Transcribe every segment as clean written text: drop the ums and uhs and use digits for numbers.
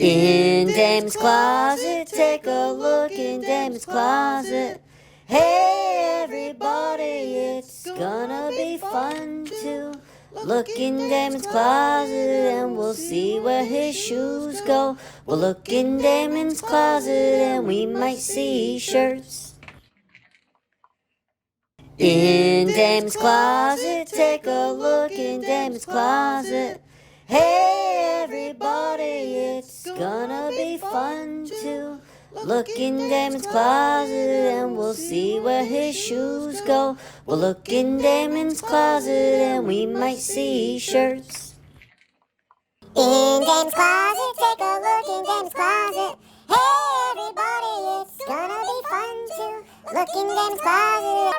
In Damon's closet, take a look in Damon's closet. Hey everybody, it's gonna be fun to look in Damon's closet and we'll see where his shoes go. We'll look in Damon's closet and we might see shirts. In Damon's closet, take a look in Damon's closet. Hey everybody, it's gonna be fun to look in Damon's closet and we'll see where his shoes go. We'll look in Damon's closet and we might see shirts. In Damon's closet, take a look in Damon's closet. Hey everybody, it's gonna be fun to look in Damon's closet.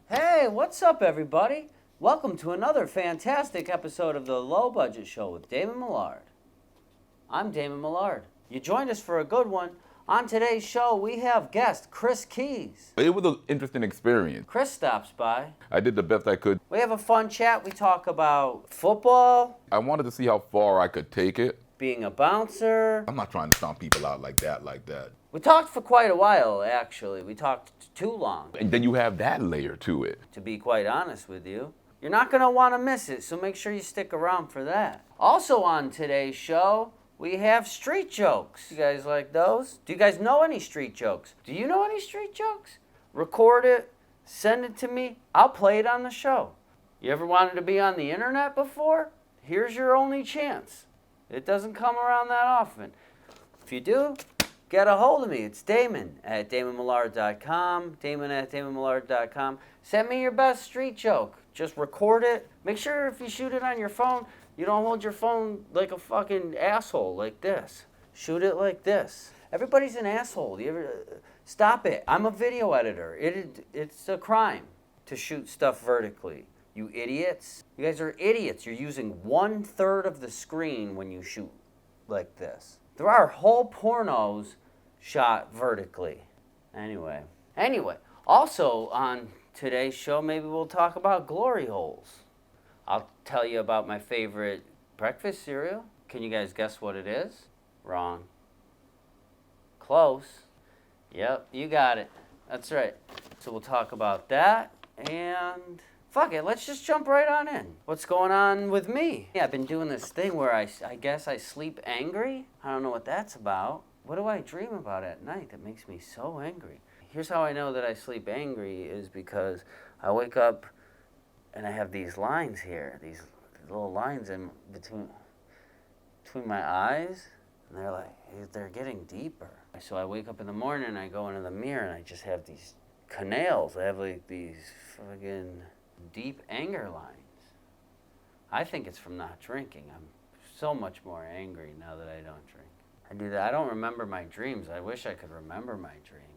Hey, what's up, everybody? Welcome to another fantastic episode of the Low Budget Show with Damon Millard. I'm Damon Millard. You joined us for a good one. On today's show, we have guest Chris Keise. It was an interesting experience. Chris stops by. I did the best I could. We have a fun chat. We talk about football, I wanted to see how far I could take it. being a bouncer. I'm not trying to stomp people out like that. We talked for quite a while, actually. We talked too long, And then you have that layer to it. to be quite honest with you. You're not going to want to miss it, so make sure you stick around for that. Also on today's show, we have street jokes. You guys like those? Do you guys know any street jokes? Do you know any street jokes? Record it, send it to me. I'll play it on the show. You ever wanted to be on the internet before? Here's your only chance. It doesn't come around that often. If you do, get a hold of me. It's Damon at DamonMillard.com. Damon at DamonMillard.com. Send me your best street joke. Just record it. Make sure if you shoot it on your phone, you don't hold your phone like a fucking asshole like this. Shoot it like this. Everybody's an asshole. Stop it. I'm a video editor. It's a crime to shoot stuff vertically. You idiots. You guys are idiots. You're using 1/3 of the screen when you shoot like this. There are whole pornos shot vertically. Anyway, also on today's show, maybe we'll talk about glory holes. I'll tell you about my favorite breakfast cereal. Can you guys guess what it is? Wrong. Close. Yep, you got it. That's right. So we'll talk about that, and fuck it, let's just jump right on in. What's going on with me? Yeah, I've been doing this thing where I guess I sleep angry. I don't know what that's about. What do I dream about at night that makes me so angry? Here's how I know that I sleep angry is because I wake up and I have these lines here, these little lines in between my eyes, and they're getting deeper. So I wake up in the morning and I go into the mirror and I just have these canals. I have like these fucking deep anger lines. I think it's from not drinking. I'm so much more angry now that I don't drink. I do that. I don't remember my dreams. I wish I could remember my dreams.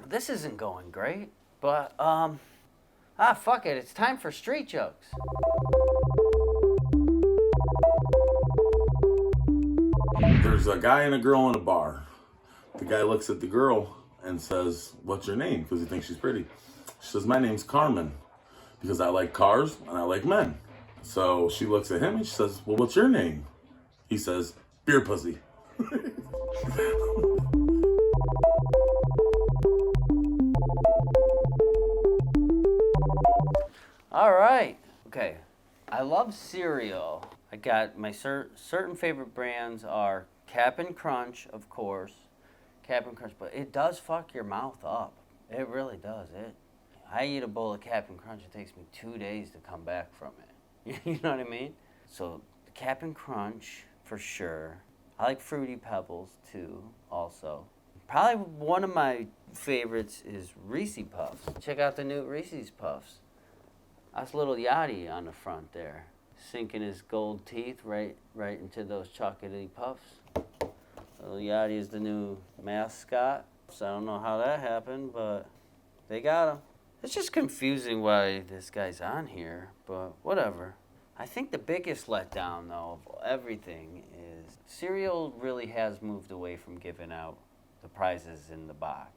This isn't going great, but fuck it. It's time for street jokes. There's a guy and a girl in a bar. The guy looks at the girl and says, "What's your name?" Because he thinks she's pretty. She says, "My name's Carmen, because I like cars and I like men." So she looks at him and she says, "Well, what's your name?" He says, "Beer pussy." All right. Okay. I love cereal. I got my certain favorite brands are Cap'n Crunch, of course. Cap'n Crunch, but it does fuck your mouth up. It really does. I eat a bowl of Cap'n Crunch, it takes me 2 days to come back from it. You know what I mean? So the Cap'n Crunch, for sure. I like Fruity Pebbles, too, also. Probably one of my favorites is Reese Puffs. Check out the new Reese's Puffs. That's Lil Yachty on the front there, sinking his gold teeth right into those chocolatey puffs. Lil Yachty is the new mascot. So I don't know how that happened, but they got him. It's just confusing why this guy's on here, but whatever. I think the biggest letdown, though, of everything is cereal really has moved away from giving out the prizes in the box.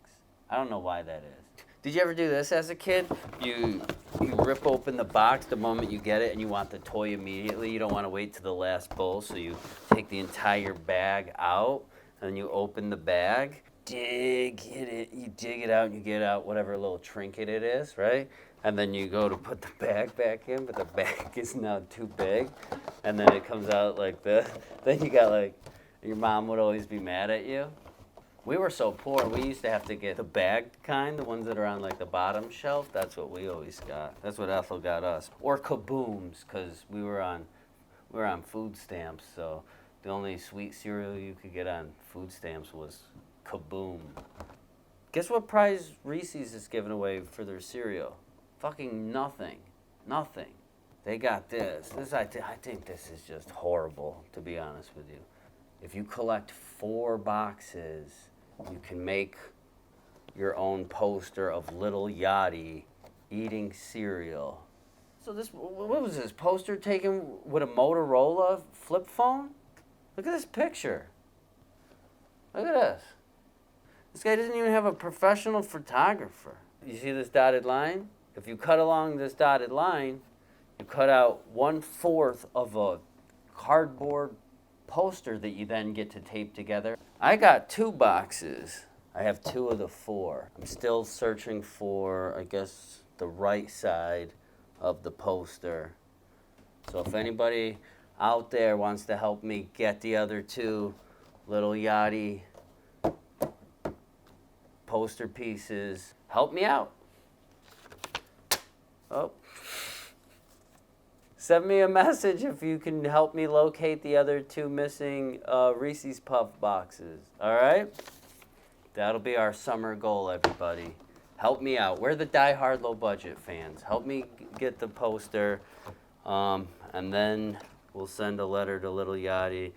I don't know why that is. Did you ever do this as a kid? You rip open the box the moment you get it and you want the toy immediately. You don't want to wait to the last bowl, so you take the entire bag out and you open the bag. You dig it out and you get out whatever little trinket it is, right? And then you go to put the bag back in, but the bag is now too big. And then it comes out like this. Then you got like, your mom would always be mad at you. We were so poor, we used to have to get the bagged kind, the ones that are on like the bottom shelf. That's what we always got. That's what Ethel got us. Or kabooms, because we were on food stamps, so the only sweet cereal you could get on food stamps was Kaboom. Guess what prize Reese's is giving away for their cereal? Fucking nothing. Nothing. They got this. I think this is just horrible, to be honest with you. If you collect 4 boxes, you can make your own poster of Lil Yachty eating cereal. So this, what was this, poster taken with a Motorola flip phone? Look at this picture. Look at this. This guy doesn't even have a professional photographer. You see this dotted line? If you cut along this dotted line, you cut out 1/4 of a cardboard poster that you then get to tape together. I got 2 boxes. I have 2 of the 4. I'm still searching for, I guess, the right side of the poster. So if anybody out there wants to help me get the other 2 Lil Yachty poster pieces, help me out. Oh. Send me a message if you can help me locate the other 2 missing Reese's Puff boxes. All right? That'll be our summer goal, everybody. Help me out. We're the diehard low-budget fans. Help me get the poster, and then we'll send a letter to Lil Yachty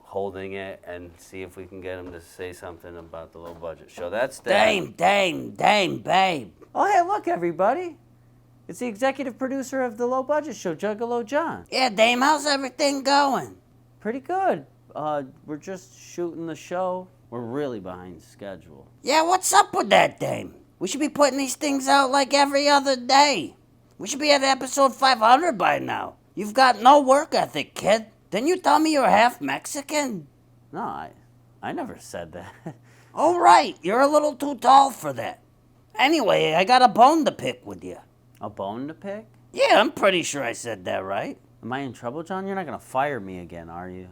holding it and see if we can get him to say something about the low-budget show. That's that. Dame, babe. Oh, hey, look, everybody. It's the executive producer of the low-budget show, Juggalo Jon. Yeah, Dame, how's everything going? Pretty good. We're just shooting the show. We're really behind schedule. Yeah, what's up with that, Dame? We should be putting these things out like every other day. We should be at episode 500 by now. You've got no work ethic, kid. Didn't you tell me you're half Mexican? No, I never said that. Oh, right. You're a little too tall for that. Anyway, I got a bone to pick with you. A bone to pick? Yeah, I'm pretty sure I said that right. Am I in trouble, John? You're not going to fire me again, are you?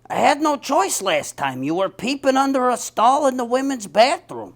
I had no choice last time. You were peeping under a stall in the women's bathroom.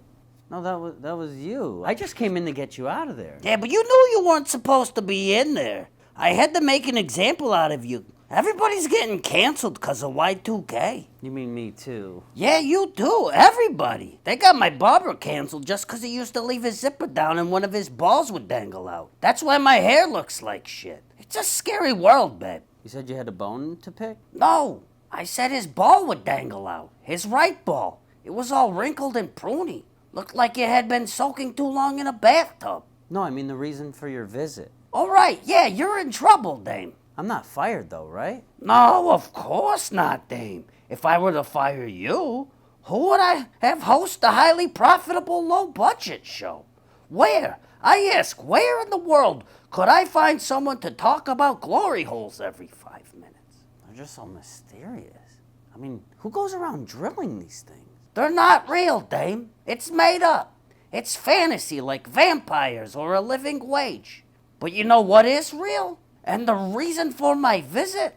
No, that was you. I just came in to get you out of there. Yeah, but you knew you weren't supposed to be in there. I had to make an example out of you. Everybody's getting canceled because of Y2K. You mean me too? Yeah, you too. Everybody. They got my barber canceled just because he used to leave his zipper down and one of his balls would dangle out. That's why my hair looks like shit. It's a scary world, babe. You said you had a bone to pick? No, I said his ball would dangle out. His right ball. It was all wrinkled and pruny. Looked like it had been soaking too long in a bathtub. No, I mean the reason for your visit. All right, yeah, you're in trouble, Dame. I'm not fired though, right? No, of course not, Dame. If I were to fire you, who would I have host the highly profitable low-budget show? Where? I ask, where in the world could I find someone to talk about glory holes every 5 minutes? They're just so mysterious. I mean, who goes around drilling these things? They're not real, Dame. It's made up. It's fantasy like vampires or a living wage. But you know what is real? And the reason for my visit?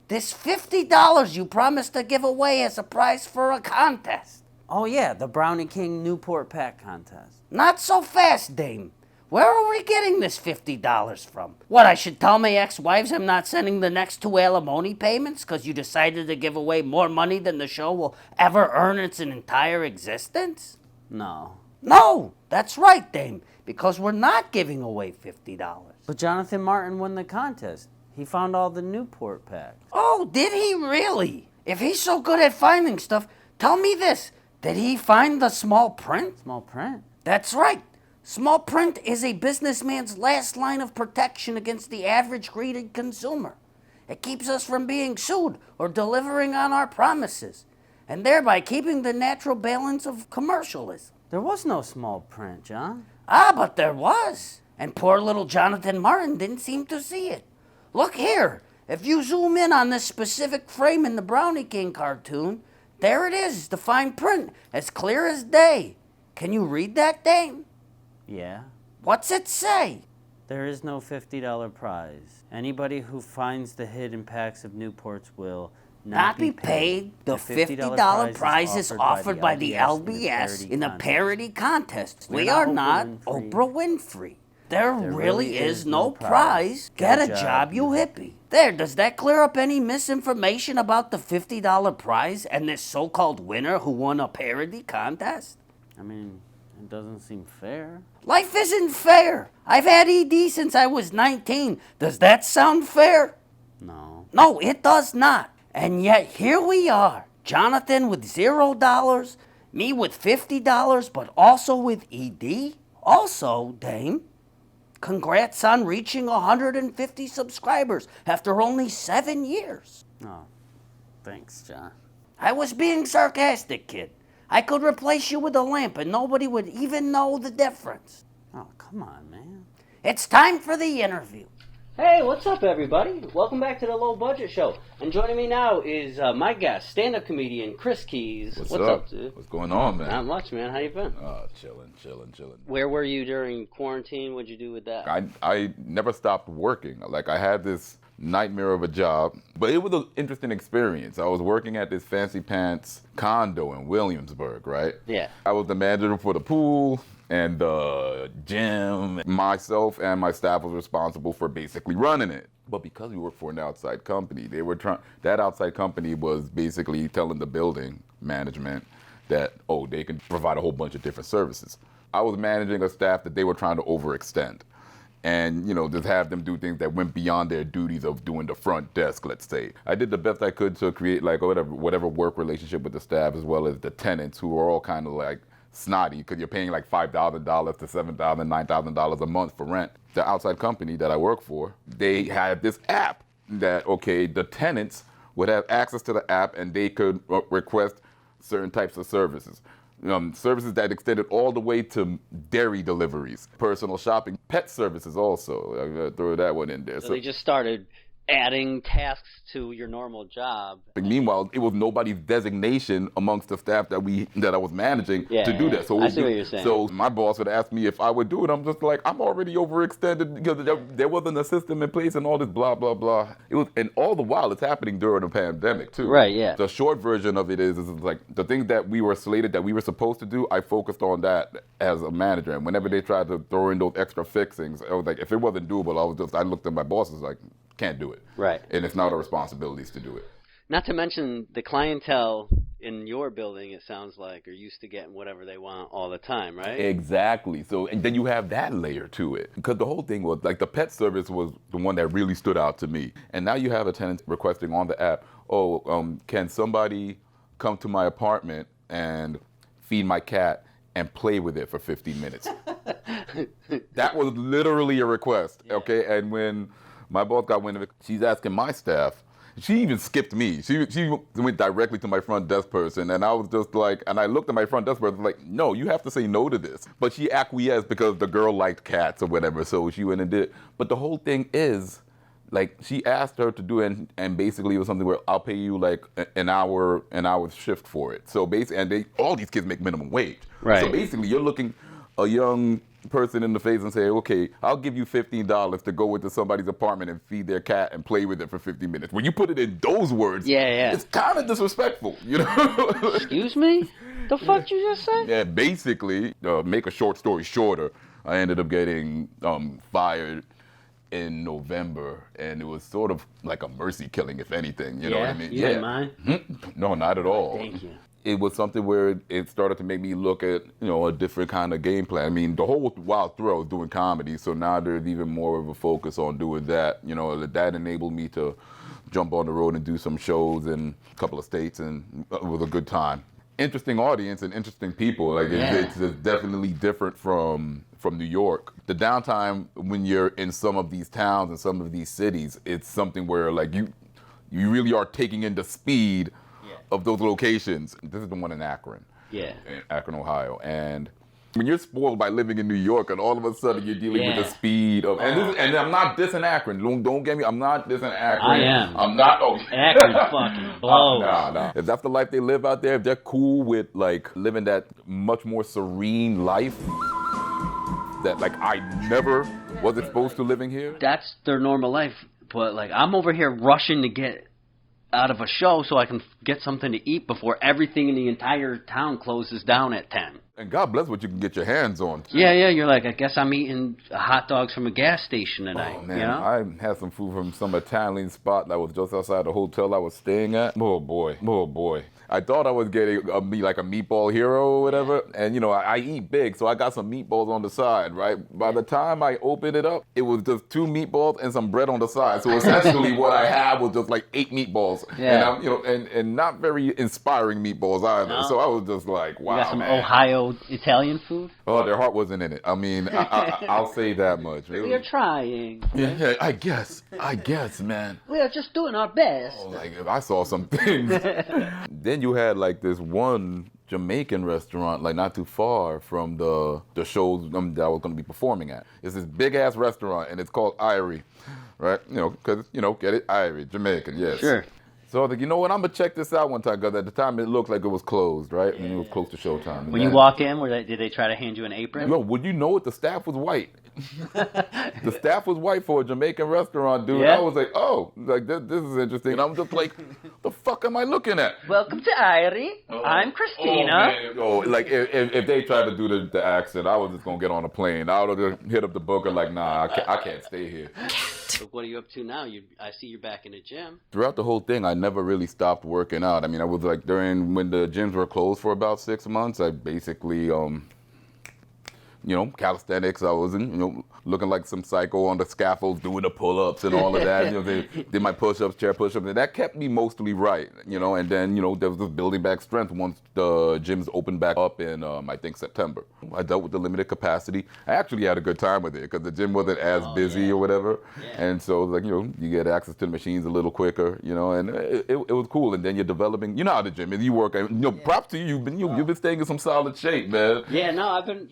This $50 you promised to give away as a prize for a contest. Oh yeah, the Brownie King Newport Pack contest. Not so fast, Dame. Where are we getting this $50 from? What, I should tell my ex-wives I'm not sending the next 2 alimony payments because you decided to give away more money than the show will ever earn its entire existence? No. No, that's right, Dame, because we're not giving away $50. But Jonathan Martin won the contest. He found all the Newport packs. Oh, did he really? If he's so good at finding stuff, tell me this. Did he find the small print? Small print? That's right. Small print is a businessman's last line of protection against the average greedy consumer. It keeps us from being sued or delivering on our promises, and thereby keeping the natural balance of commercialism. There was no small print, John. Ah, but there was. And poor little Jonathan Martin didn't seem to see it. Look here. If you zoom in on this specific frame in the Brownie King cartoon, there it is, the fine print, as clear as day. Can you read that, Dame? Yeah. What's it say? There is no $50 prize. Anybody who finds the hidden packs of Newports will not be paid. The $50 prize is offered by the LBS in a parody contest. We are not Oprah Winfrey. There really is no prize. Get a job, you hippie. There, does that clear up any misinformation about the $50 prize and this so-called winner who won a parody contest? I mean, it doesn't seem fair. Life isn't fair. I've had ED since I was 19. Does that sound fair? No. No, it does not. And yet here we are. Jonathan with $0, me with $50, but also with ED. Also, Dame, congrats on reaching 150 subscribers after only 7 years. Oh, thanks, John. I was being sarcastic, kid. I could replace you with a lamp and nobody would even know the difference. Oh, come on, man. It's time for the interview. Hey, what's up, everybody? Welcome back to the Low Budget Show. And joining me now is my guest, stand-up comedian Chris Keise. What's up, dude? What's going on, man? Not much, man. How you been? Chilling. Where were you during quarantine? What'd you do with that? I never stopped working. Like, I had this nightmare of a job, but it was an interesting experience. I was working at this fancy pants condo in Williamsburg, right? Yeah. I was the manager for the pool and the gym. Myself and my staff was responsible for basically running it. But because we worked for an outside company, that outside company was basically telling the building management that, they can provide a whole bunch of different services. I was managing a staff that they were trying to overextend and, just have them do things that went beyond their duties of doing the front desk, let's say. I did the best I could to create like whatever work relationship with the staff as well as the tenants, who were all kind of like snotty because you're paying like $5,000 to $7,000, $9,000 a month for rent. The outside company that I work for, they had this app that, the tenants would have access to the app and they could request certain types of services. Services that extended all the way to dairy deliveries, personal shopping, pet services also. I'm gonna throw that one in there. So they just started adding tasks to your normal job. But meanwhile, it was nobody's designation amongst the staff that I was managing to do that. So I see what you're saying. So my boss would ask me if I would do it. I'm just like, I'm already overextended because there wasn't a system in place and all this blah blah blah. And all the while it's happening during the pandemic too. Right. Yeah. The short version of it is like the things that we were slated that we were supposed to do. I focused on that as a manager, and whenever they tried to throw in those extra fixings, I was like, if it wasn't doable, I looked at my bosses like, can't do it. Right. And it's not our responsibilities to do it. Not to mention the clientele in your building, it sounds like, are used to getting whatever they want all the time, right? Exactly. So, and then you have that layer to it. Because the whole thing was, like, the pet service was the one that really stood out to me. And now you have a tenant requesting on the app, can somebody come to my apartment and feed my cat and play with it for 15 minutes? That was literally a request, okay? And when my boss got wind of it, she's asking my staff. She even skipped me. She went directly to my front desk person, and I was just like, and I looked at my front desk person like, no, you have to say no to this. But she acquiesced because the girl liked cats or whatever, so she went and did it. But the whole thing is, like, she asked her to do it, and basically it was something where I'll pay you like an hour shift for it. So basically, and all these kids make minimum wage. Right. So basically, you're looking a young person in the face and say, okay, I'll give you $15 to go into somebody's apartment and feed their cat and play with it for 50 minutes. When you put it in those words, it's kind of disrespectful, Excuse me? The fuck you just said? Yeah, basically, make a short story shorter, I ended up getting fired in November, and it was sort of like a mercy killing, if anything, you know what I mean? You didn't mind? No, not at all. Thank you. It was something where it started to make me look at, a different kind of game plan. I mean, the whole while through I was doing comedy, so now there's even more of a focus on doing that. That enabled me to jump on the road and do some shows in a couple of states, and it was a good time. interesting audience and interesting people. Like it's definitely different from New York. The downtime when you're in some of these towns and some of these cities, it's something where like you really are taking in the speed of those locations. This is the one in Akron. Yeah. In Akron, Ohio. And when you're spoiled by living in New York and all of a sudden you're dealing with the speed of, and I'm not dissing Akron. Don't get me, I'm not dissing Akron. I am. I'm not. Oh. Akron fucking blows. Nah. If that's the life they live out there, if they're cool with like living that much more serene life that like I never was exposed to living here. That's their normal life. But like I'm over here rushing to get out of a show so I can get something to eat before everything in the entire town closes down at 10. And God bless what you can get your hands on. Yeah, you're like, I guess I'm eating hot dogs from a gas station tonight. Oh, man, you know? I had some food from some Italian spot that was just outside the hotel I was staying at. Oh boy. I thought I was getting a meatball hero or whatever, and you know, I eat big, so I got some meatballs on the side, right? By the time I opened it up, it was just 2 meatballs and some bread on the side. So essentially what I had was just like 8 meatballs. Yeah. And and not very inspiring meatballs either. No. So I was just like, wow, You got some man. Ohio Italian food? Oh, their heart wasn't in it. I mean, I'll say that much. We are trying. Yeah, I guess, man. We are just doing our best. Oh, like if I saw some things. Then you had like this one Jamaican restaurant, like not too far from the shows that I was going to be performing at. It's this big ass restaurant, and it's called Irie, right? You know, because get it, Irie, Jamaican, yes. Sure. So I was like, you know what? I'm gonna check this out one time because at the time it looked like it was closed, right? And it was close to showtime. When you walk in, did they try to hand you an apron? No, would you know it? The staff was white. The staff was white for a Jamaican restaurant, dude. Yeah. I was like, oh, like this is interesting. And I'm just like, the fuck am I looking at? Welcome to Irie. I'm Christina. Like if they tried to do the accent, I was just gonna get on a plane. I would have hit up the booker like, nah, I can't stay here. So what are you up to now? I see you're back in the gym. Throughout the whole thing, I never really stopped working out. I mean, I was like when the gyms were closed for about 6 months, I basically calisthenics. I was looking like some psycho on the scaffolds doing the pull-ups and all of that. They did my push-ups, chair push-ups, and that kept me mostly right. And then there was this building back strength once the gyms opened back up in I think September. I dealt with the limited capacity. I actually had a good time with it because the gym wasn't as busy or whatever, and so like you get access to the machines a little quicker, and it was cool. And then you're developing. You know how the gym is. You work. Props to you. You've been staying in some solid shape, man. Yeah, no, I've been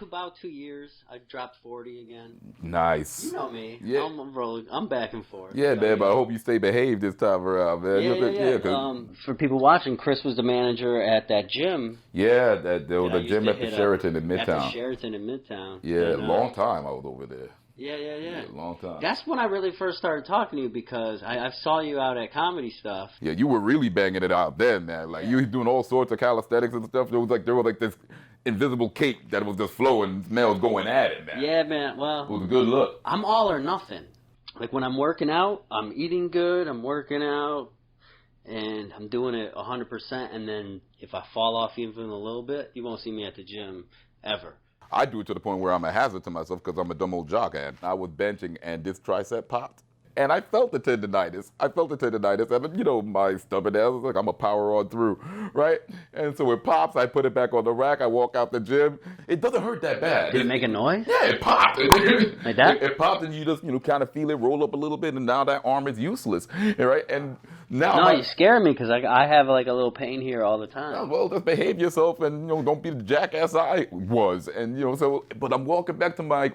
about 2 years. I dropped 40 again. Nice. You know me. Yeah. I'm rolling. I'm back and forth. Yeah, man, but I hope you stay behaved this time around, man. Yeah. For people watching, Chris was the manager at that gym. Yeah, there was a gym at the Sheraton in Midtown. At the Sheraton in Midtown. Yeah, long time I was over there. Yeah. Long time. That's when I really first started talking to you because I saw you out at comedy stuff. Yeah, you were really banging it out then, man. Like you were doing all sorts of calisthenics and stuff. There was like this invisible cape that was just flowing. Man was going at it, man. Yeah, man. Well, it was a good look. I'm all or nothing. Like when I'm working out, I'm eating good. I'm working out, and I'm doing it 100%. And then if I fall off even a little bit, you won't see me at the gym ever. I do it to the point where I'm a hazard to myself because I'm a dumb old jock. And I was benching and this tricep popped. And I felt the tendinitis. And, my stubborn ass was like, I'm going to power on through, right? And so it pops. I put it back on the rack. I walk out the gym. It doesn't hurt that bad. Did it make a noise? Yeah, it popped. Like that? It popped and you just, kind of feel it roll up a little bit. And now that arm is useless, right? And now No, you scare me because I have like a little pain here all the time. Well, just behave yourself and, don't be the jackass I was. And, but I'm walking back to my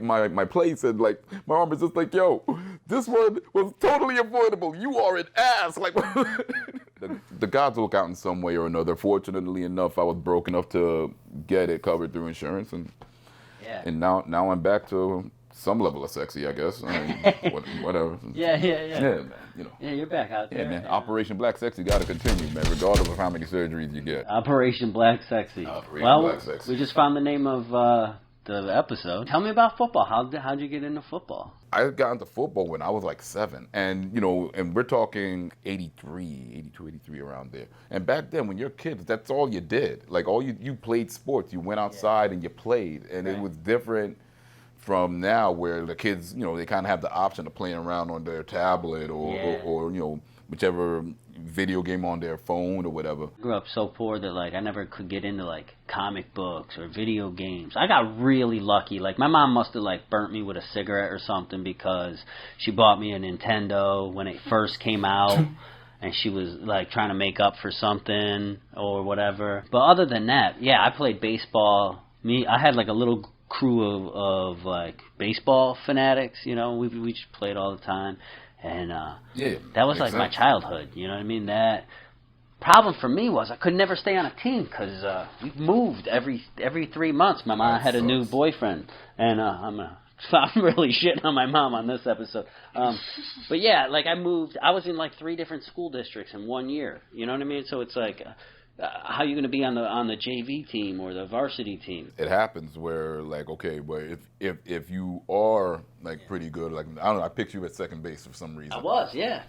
place and, like, my arm is just like, yo, this one was totally avoidable. You are an ass. Like, the gods will look out in some way or another. Fortunately enough, I was broke enough to get it covered through insurance. And now I'm back to some level of sexy, I guess. I mean, whatever. Yeah. Yeah, man. Yeah, you're back out there. Yeah, man. Operation Black Sexy got to continue, man, regardless of how many surgeries you get. Operation Black Sexy. Black Sexy. We just found the name of the episode. Tell me about football. How'd you get into football? I got into football when I was like 7. And, and we're talking 82, 83, around there. And back then, when you're kids, that's all you did. Like, you played sports. You went outside and you played. And It was different from now where the kids, they kind of have the option of playing around on their tablet or whichever video game on their phone or whatever. I grew up so poor that like I never could get into like comic books or video games. I got really lucky. Like my mom must have like burnt me with a cigarette or something because she bought me a Nintendo when it first came out. And she was like trying to make up for something or whatever. But other than that, yeah, I played baseball. I had like a little crew of like baseball fanatics, we just played all the time. And that was like my childhood, you know what I mean? That problem for me was I could never stay on a team because we moved every 3 months. My mom had a new boyfriend, and I'm really shitting on my mom on this episode. But yeah, like I moved. I was in like 3 different school districts in 1 year. You know what I mean? So it's like, how are you going to be on the JV team or the varsity team? It happens where like, okay, but if you are like pretty good, like I don't know, I picked you at second base for some reason. I was, yeah.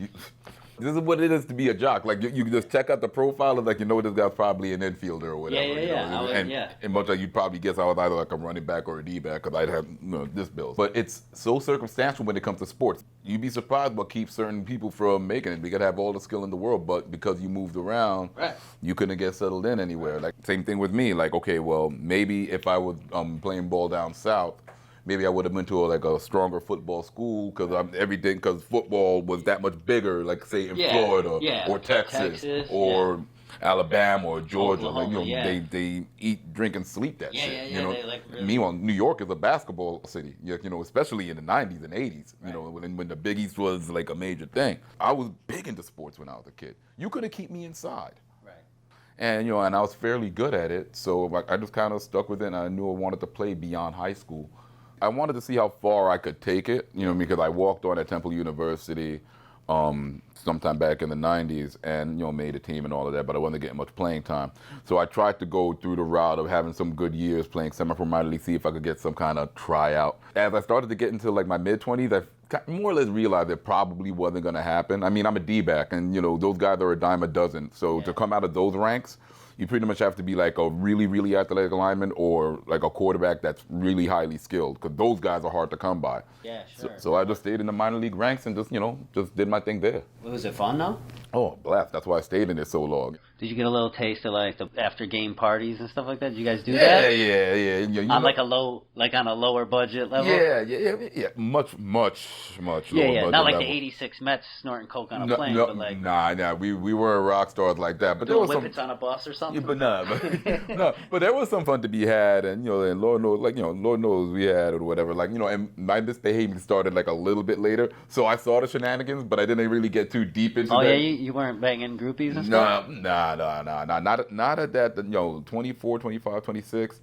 This is what it is to be a jock. Like you just check out the profile and like this guy's probably an infielder or whatever. Yeah. And much like you'd probably guess I was either like a running back or a D-back because I'd have this build. But it's so circumstantial when it comes to sports. You'd be surprised what keeps certain people from making it. You could have all the skill in the world, but because you moved around, you couldn't get settled in anywhere. Like same thing with me. Like okay, well maybe if I was playing ball down south. Maybe I would have went to a stronger football school because football was that much bigger, like say in Florida or Texas or Alabama or Georgia. Oklahoma, they eat, drink, and sleep that shit. Really... Meanwhile, New York is a basketball city. Especially in the '90s and '80s. When the Big East was like a major thing. I was big into sports when I was a kid. You couldn't keep me inside. And and I was fairly good at it, so I just kind of stuck with it. And I knew I wanted to play beyond high school. I wanted to see how far I could take it, because I walked on at Temple University sometime back in the 90s and, made a team and all of that, but I wasn't getting much playing time. So I tried to go through the route of having some good years playing semi-pro minor league, see if I could get some kind of tryout. As I started to get into like my mid-20s, I more or less realized it probably wasn't going to happen. I mean, I'm a D-back and, those guys are a dime a dozen. So to come out of those ranks, you pretty much have to be like a really, really athletic lineman or like a quarterback that's really highly skilled because those guys are hard to come by. Yeah, sure. So I just stayed in the minor league ranks and just did my thing there. Was it fun though? Oh, blast. That's why I stayed in it so long. Did you get a little taste of like the after game parties and stuff like that? Did you guys do that? Yeah. On like on a lower budget level? Yeah. Much lower budget Not like level. the '86 Mets snorting coke on a plane, but like Nah. We weren't rock stars like that. But there doing was whippets on a bus or something. Yeah, but there was some fun to be had, and and Lord knows we had or whatever. Like and my misbehaving started like a little bit later, so I saw the shenanigans, but I didn't really get too deep into that. Oh yeah, you weren't banging groupies and stuff? Nah, not at that. 24, 25, 26.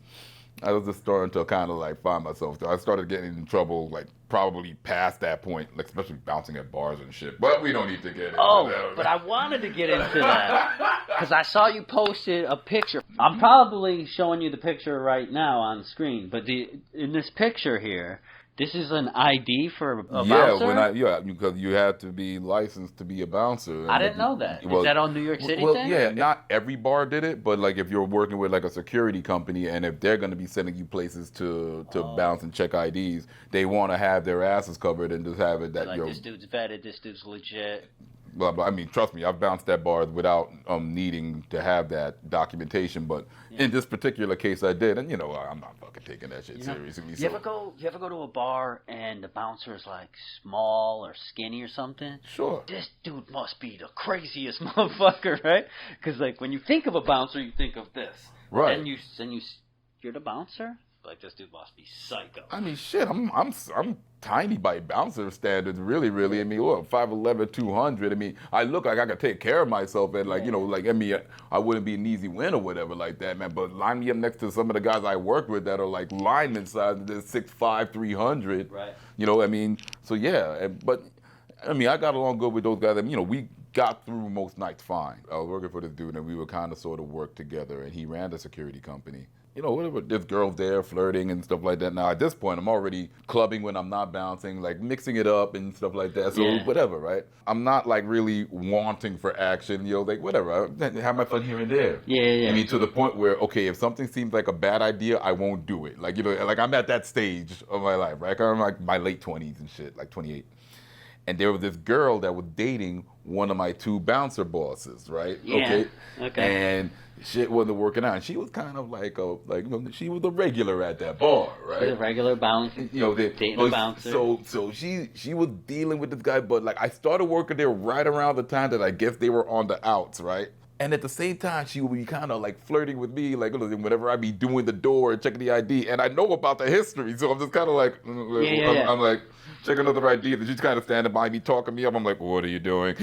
I was just starting to kind of like find myself. I started getting in trouble like probably past that point, like especially bouncing at bars and shit. But we don't need to get into that. But I wanted to get into that because I saw you posted a picture. I'm probably showing you the picture right now on screen, but in this picture here, this is an ID for a bouncer? Because you had to be licensed to be a bouncer. I didn't know that. Is that on New York City thing? Yeah, not every bar did it, but like if you're working with like a security company and if they're going to be sending you places to bounce and check IDs, they want to have their asses covered and just have it that this dude's vetted, this dude's legit. Blah, blah. I mean, trust me, I've bounced at bars without needing to have that documentation, but in this particular case, I did, and I'm not fucking taking that shit seriously. You ever go to a bar and the bouncer is like small or skinny or something? Sure. This dude must be the craziest motherfucker, right? Because like when you think of a bouncer, you think of this, right? And you're the bouncer. Like, this dude must be psycho. I mean, shit, I'm tiny by bouncer standards, really. I mean, 5'11", 200. I mean, I look like I could take care of myself and, like, I mean, I wouldn't be an easy win or whatever like that, man. But line me up next to some of the guys I worked with that are, like, lineman size, they're 6'5", 300. Right. I mean, so, yeah. But, I mean, I got along good with those guys. I mean, we got through most nights fine. I was working for this dude, and we would kind of sort of work together, and he ran the security company. you know, whatever, this girl's there flirting and stuff like that. Now, at this point, I'm already clubbing when I'm not bouncing, like mixing it up and stuff like that. So, whatever, right? I'm not like really wanting for action, you know, like whatever. I have my fun here and there. Yeah. I mean, to the point where, okay, if something seems like a bad idea, I won't do it. Like, you know, like I'm at that stage of my life, right? I'm like my late 20s and shit, like 28. And there was this girl that was dating one of my 2 bouncer bosses, right? Yeah. Okay. And shit wasn't working out. And she was kind of like she was a regular at that bar, right? A regular bouncer. You know, dating a bouncer. So she was dealing with this guy, but like I started working there right around the time that I guess they were on the outs, right? And at the same time, she would be kind of like flirting with me, like whenever I be doing the door and checking the ID, and I know about the history, so I'm just kind of like, I'm like checking another ID, and she's kind of standing by me, talking me up. I'm like, what are you doing?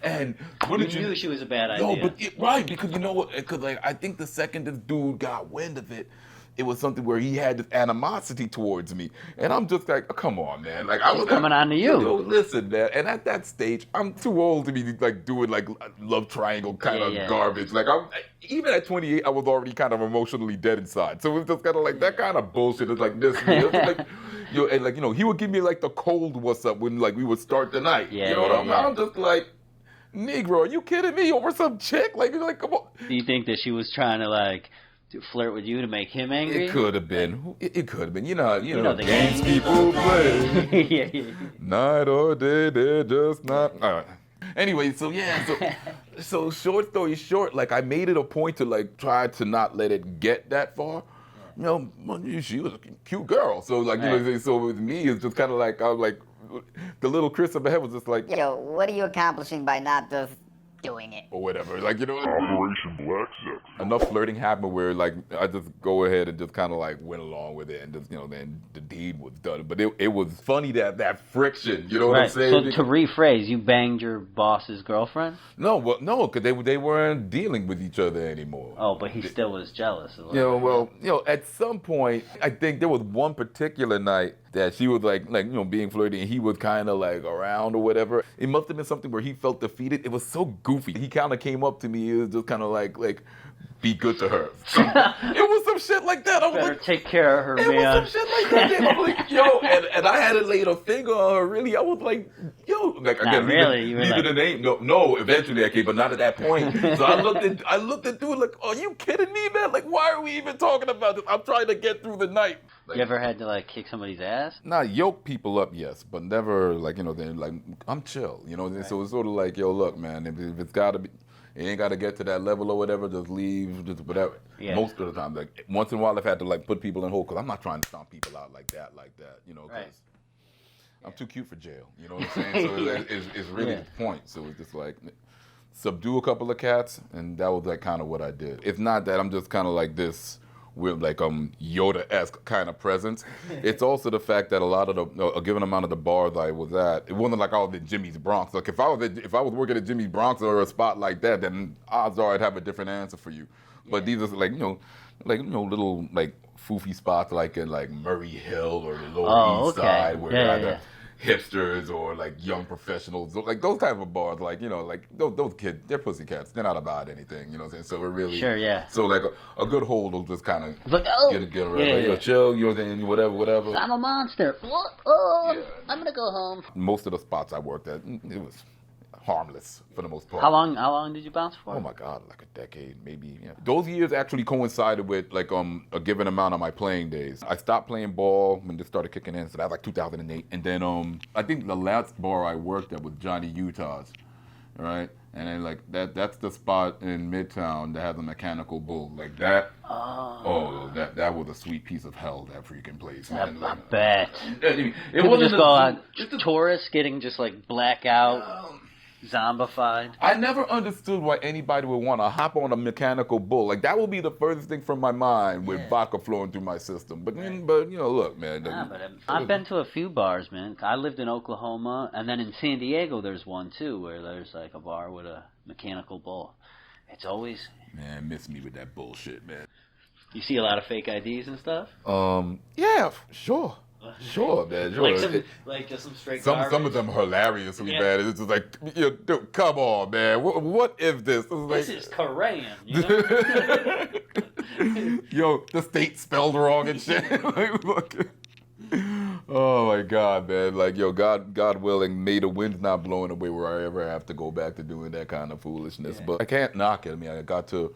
And what you knew she was a bad idea. No, but right, because you know what? Because like I think the second this dude got wind of it, it was something where he had this animosity towards me. And I'm just like, oh, come on, man. Like I was coming on to you. Listen, man. And at that stage, I'm too old to be like doing like love triangle kind of garbage. Like even at 28, I was already kind of emotionally dead inside. So it was just kind of like that kind of bullshit is like this. Like, and like, you know, he would give me like the cold what's up when like we would start the night. You know what I mean? I'm just like, Negro, are you kidding me? Over some chick? Like come on. Do you think that she was trying to like flirt with you to make him angry? It could have been. It could have been. You know the games people play. Night or day, they're just not. All right. Anyway, so short story short, like I made it a point to like try to not let it get that far. You know, she was a cute girl. So like, you know, so with me, it's just kind of like, I was like, the little Chris in my head was just like, Yo, what are you accomplishing by not just doing it? Or whatever. Like, you know, Operation Black Sex. Enough flirting happened where like, I just go ahead and just kind of like went along with it and just, you know, then the deed was done. But it was funny that friction, you know what I'm saying? So to rephrase, you banged your boss's girlfriend? No, because they weren't dealing with each other anymore. Oh, but he still was jealous. At some point, I think there was one particular night that she was like you know, being flirty, and he was kind of like around or whatever. It must have been something where he felt defeated. It was so goofy. He kind of came up to me. It was just kind of like be good to her. It was some shit like that. I was Better take care of her, man. It was some shit like that. I was like, yo, and I hadn't laid a finger on her, really. I was like, yo. Like, not really. You were like, the name. No, eventually I came, but not at that point. So I looked at dude like, are you kidding me, man? Like, why are we even talking about this? I'm trying to get through the night. Like, you ever had to like kick somebody's ass? Nah, yoke people up, yes, but never like, you know, they're like, I'm chill, you know. Right. So it's sort of like, yo, look, man, if it's gotta be, it ain't gotta get to that level or whatever. Just leave, just whatever. Yeah. Most of the time, like once in a while, I've had to like put people in hold because I'm not trying to stomp people out like that, you know, because I'm too cute for jail. You know what I'm saying? So it's really the point. So it's just like subdue a couple of cats, and that was like kind of what I did. It's not that I'm just kind of like this with like Yoda-esque kind of presence. It's also the fact that a lot of a given amount of the bars I was at, it wasn't like I was at Jimmy's Bronx. Like if I was working at Jimmy's Bronx or a spot like that, then odds are I'd have a different answer for you. But these are like little like foofy spots like in like Murray Hill or the Lower East Side where either hipsters or like young professionals, like those type of bars, like, you know, like those kids, they're pussycats. They're not about anything, you know what I'm saying? So we're really So like a good hold will just kind of get around. Like, chill, you know what I'm saying? Whatever. I'm a monster. I'm gonna go home. Most of the spots I worked at, it was harmless for the most part. How long did you bounce for? Oh my God, like a decade, maybe. Yeah. Those years actually coincided with like a given amount of my playing days. I stopped playing ball when this started kicking in, so that was like 2008. And then I think the last bar I worked at was Johnny Utah's, right? And then like that's the spot in Midtown that has a mechanical bull like that. That was a sweet piece of hell, that freaking place, man. I bet. It wasn't just go on tourists getting just like blackout. Zombified. I never understood why anybody would want to hop on a mechanical bull. Like that would be the furthest thing from my mind with vodka flowing through my system. But you know, look, man. I've been to a few bars, man. I lived in Oklahoma, and then in San Diego, there's one too where there's like a bar with a mechanical bull. It's always miss me with that bullshit, man. You see a lot of fake IDs and stuff. Yeah, sure. Sure, man. Sure. Like just some straight Some garbage. of them are hilariously Yeah. bad. It's just like, dude, come on, man. What is this? This is Korean, you know? Yo, the state spelled wrong and shit. Like, fucking- oh my God, man. Like, yo, God willing, may the wind's not blowing away where I ever have to go back to doing that kind of foolishness. Yeah. But I can't knock it. I mean, I got to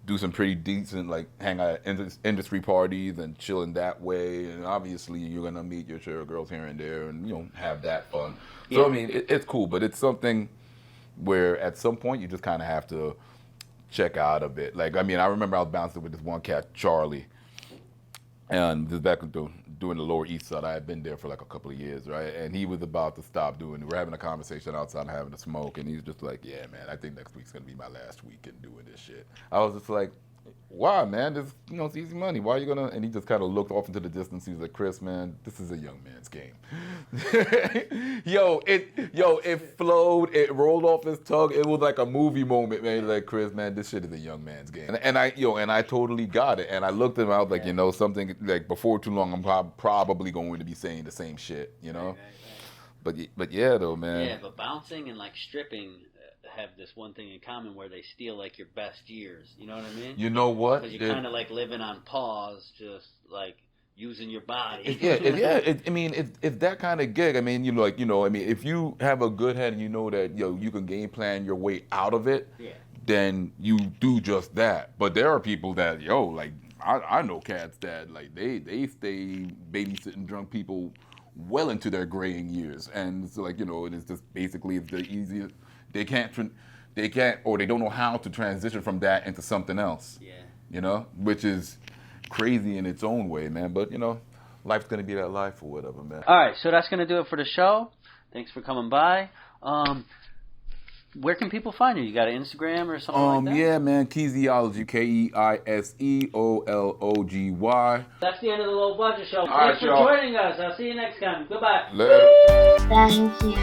do some pretty decent, like, hang out at industry parties and chilling that way. And obviously, you're going to meet your share of girls here and there and, have that fun. So, Yeah. I mean, it's cool, but it's something where at some point you just kind of have to check out of it. Like, I mean, I remember I was bouncing with this one cat, Charlie. And this is back doing the Lower East Side. I had been there for like a couple of years, right? And he was about to stop doing it. We're having a conversation outside and having a smoke. And he's just like, yeah, man, I think next week's going to be my last weekend doing this shit. I was just like, why, man? This, it's easy money. Why are you going to? And he just kind of looked off into the distance. He was like, Chris, man, this is a young man's game. It flowed. It rolled off his tongue. It was like a movie moment, man. Like, Chris, man, this shit is a young man's game. And I totally got it. And I looked at him, I was like, something like before too long, I'm probably going to be saying the same shit, Right. But yeah, though, man. Yeah, but bouncing and like stripping have this one thing in common where they steal like your best years. You know what I mean? You know what? Because you're kind of like living on pause, just like using your body. It's that kind of gig. I mean, if you have a good head and you know that you can game plan your way out of it, then you do just that. But there are people that I know cats that like they stay babysitting drunk people well into their graying years, and it's like it's just basically the easiest. They can't or they don't know how to transition from that into something else. Yeah. Which is crazy in its own way, man. But life's gonna be that life or whatever, man. All right, so that's gonna do it for the show. Thanks for coming by. Where can people find you? You got an Instagram or something like that? Yeah, man. Keiseology, Keiseology. That's the end of the Low Budget Show. right, Thanks for y'all. joining us. I'll see you next time. Goodbye. Later. Thank you.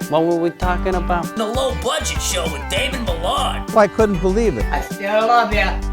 What were we talking about? The Low Budget Show with Damon Millard. I couldn't believe it. I still love you.